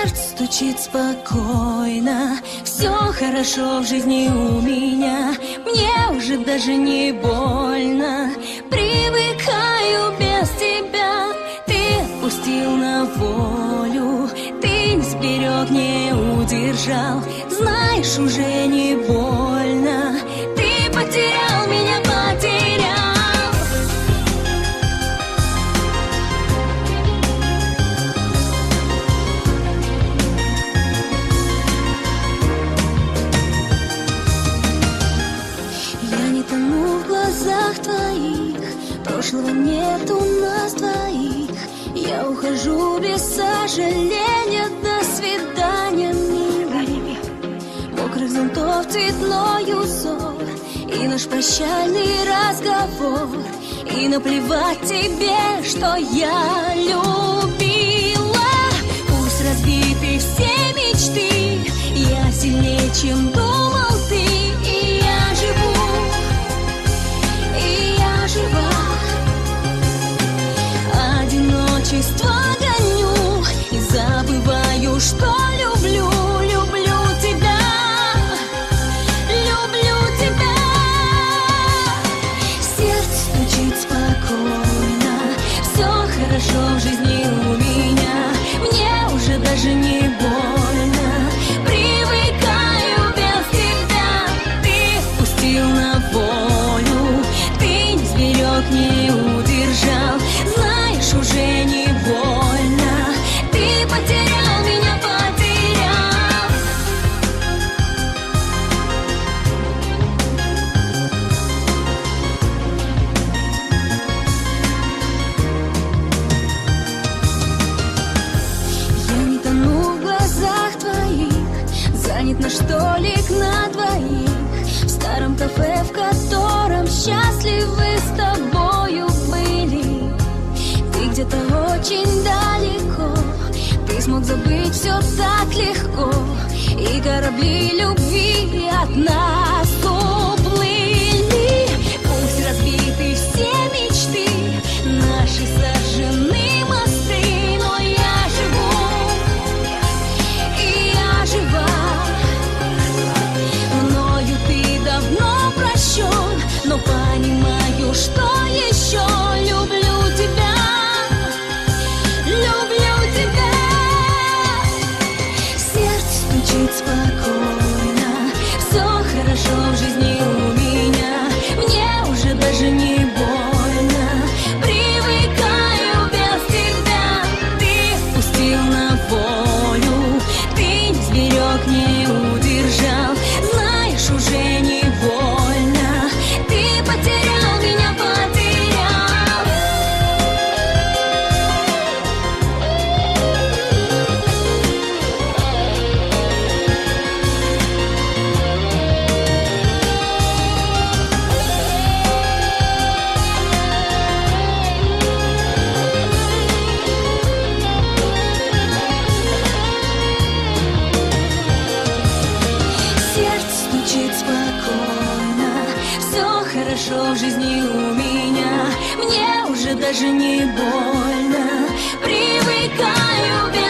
Сердце стучит спокойно, все хорошо в жизни у меня. Мне уже даже не больно, привыкаю без тебя. Ты отпустил на волю, ты не сберег, не удержал. Знаешь, уже не больно, ты потерял меня, потерял. Я не тону в глазах твоих, прошлого нет у нас двоих. Я ухожу без сожаления, до свидания, милый. Мокрых зонтов цветной узор и наш прощальный разговор. И наплевать тебе, что я любила. Пусть разбиты все мечты, я сильнее, чем думал ты. И я живу, и я жива. Одиночество гоню и забываю, что люблю, люблю тебя, люблю тебя. Сердце стучит спокойно, все хорошо в жизни у меня. Мне уже даже не больно, привыкаю без тебя. Ты отпустил на волю, ты не сберег, не удержал. Знаешь, уже не больно, ты потерял меня, потерял. Я не тону в глазах твоих, занят наш столик на двоих. В старом кафе, в котором счастливы с тобою были. Ты где-то очень далеко, ты смог забыть все так легко. И корабли любви от нас уплыли. Пусть разбиты все мечты, наши сожжены мосты. Но я живу, и я жива. Мною ты давно прощен, но понимаю, что еще люблю тебя. Люблю тебя. Сердце стучит спокойно, все хорошо в жизни у меня. Мне уже даже не больно, привыкаю без тебя. Ты отпустил на волю, ты не сберег, не удержал. Знаешь, уже не больно, ты потерял меня, потерял. Сердце стучит спокойно, все хорошо в жизни у меня. Мне уже даже не больно, привыкаю без